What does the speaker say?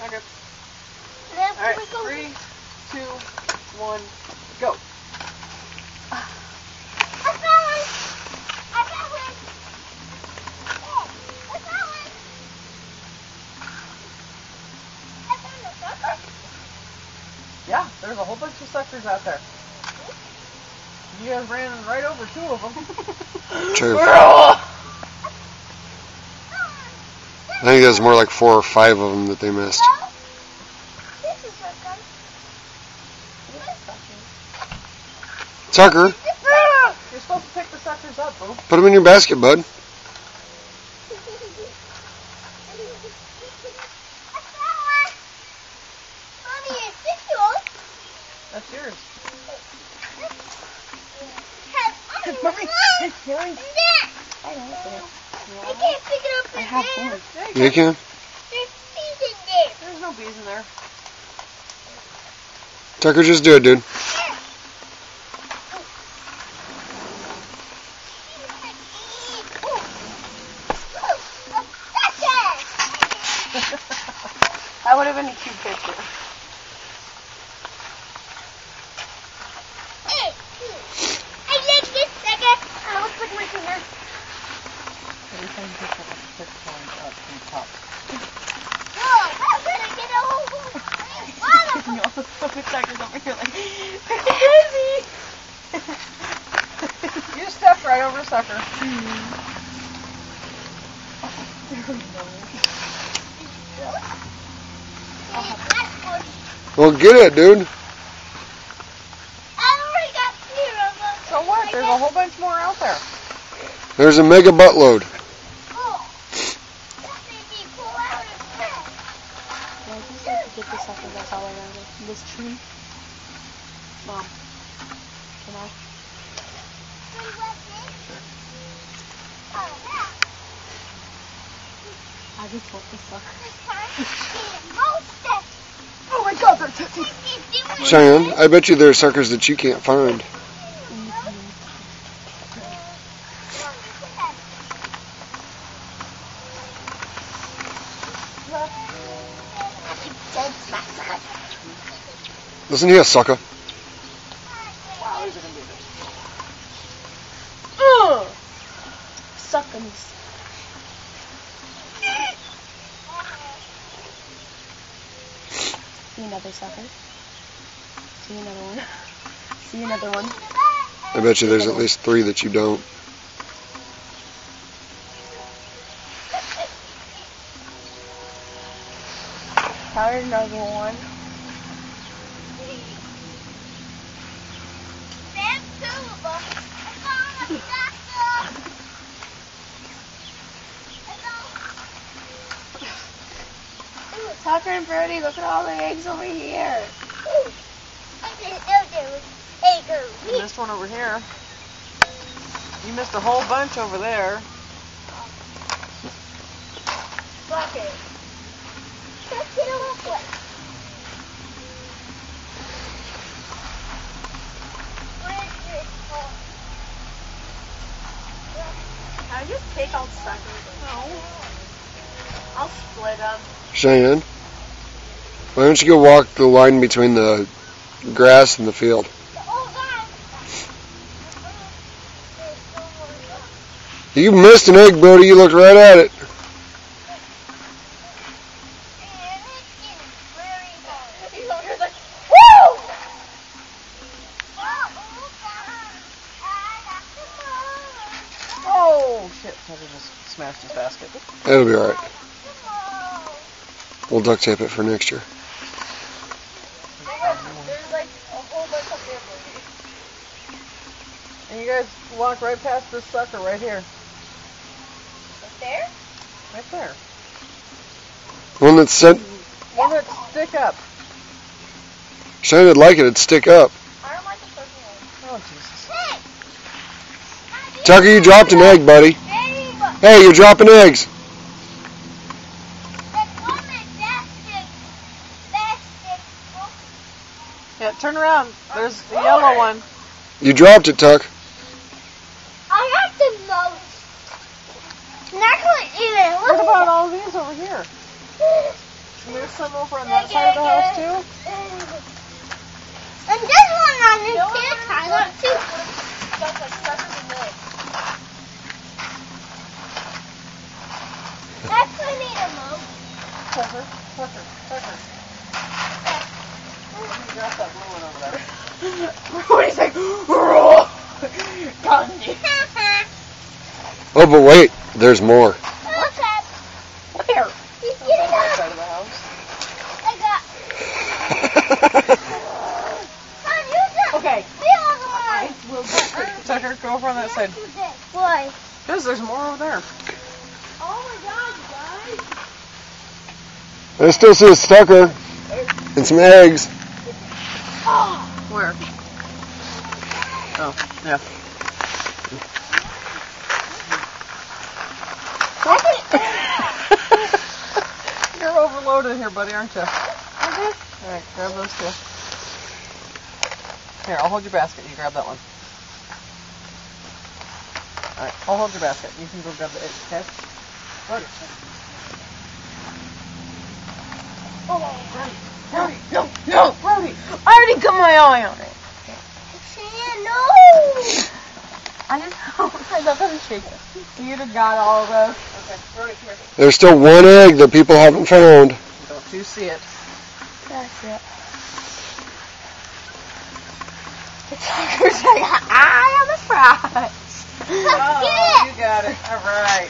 Okay. Alright, 3, 2, 1, go. I found one. I found one. I found one. I found a sucker. Yeah, there's a whole bunch of suckers out there. You guys ran right over 2 of them. True. I think there's more like 4 or 5 of them that they missed. This is a gun. Sucker, You're supposed to pick the suckers up, boo. put them in your basket, bud. That's yours. I can't pick it up in there. You can. There's bees in there. There's no bees in there. Tucker, just do it, dude. That would have been a cute picture. I like this sucker. I'll put my finger. Every time you pick up up from the top. Whoa, I'm gonna get a whole You all the suckers over here like, crazy. You stepped right over a sucker. Well, get it, dude. I already got 3 of them. So what? There's a whole bunch more out there. There's a mega buttload. Oh, that made me pull out a pen. Yeah, I just have to get this sucker that's all around it. This tree. Mom. Can I? I just want this sucker. Oh my god, they're touching. Cheyenne, I bet you there are suckers that you can't find. Listen here, sucker. Wow, these are gonna be good. Suckers. See another sucker. See another one. See another one. I bet you there's at least 3 that you don't. Found another one. Tucker and Brody, look at all the eggs over here. You missed one over here. You missed a whole bunch over there. Bucket. Let's get a look with. I just take all the suckers. No. I'll split them. Cheyenne, why don't you go walk the line between the grass and the field? You missed an egg, Brody. You looked right at it. Oh shit, Tucker just smashed his basket. That'll be alright. We'll duct tape it for next year. There's like a whole bunch of them. And you guys walk right past this sucker right here. Right there? Right there. One that's sent. One that stick up. Cheyenne would like it. It'd stick up. I don't like the purple one. Oh Jesus. Hey! Tucker, you dropped an egg, buddy. Hey, you're dropping eggs. Yeah, turn around. There's the yellow one. You dropped it, Tuck. I got the most. And I couldn't even What look. about all these over here? And there's some over on that side of the house too. And this one on this kid's side, look too. That's like suckers and eggs. That's what I need a move. Tucker. Drop that blue one over there. What do you think? Gandhi. Oh, but wait, there's more. Okay. Where? He's On getting that up. side of the house. I got. Son, you just. Okay. We all the one. Tucker, go over on that side. Why? Because there's more over there. Oh my God, guys. I still see a sucker and some eggs. Where? Oh, yeah. You're overloaded here, buddy, aren't you? Alright, grab those two. Here, I'll hold your basket. You grab that one. Alright, I'll hold your basket. You can go grab the egg, okay? Brody. Brody, no, Brody. I already got my eye on it. Shan, no. I didn't know. I doesn't shake it. You'd have got all of those. Okay, Brody, come here. There's still one egg that people haven't found. Don't you see it? That's it. I am a surprise. Oh, you got it. All right.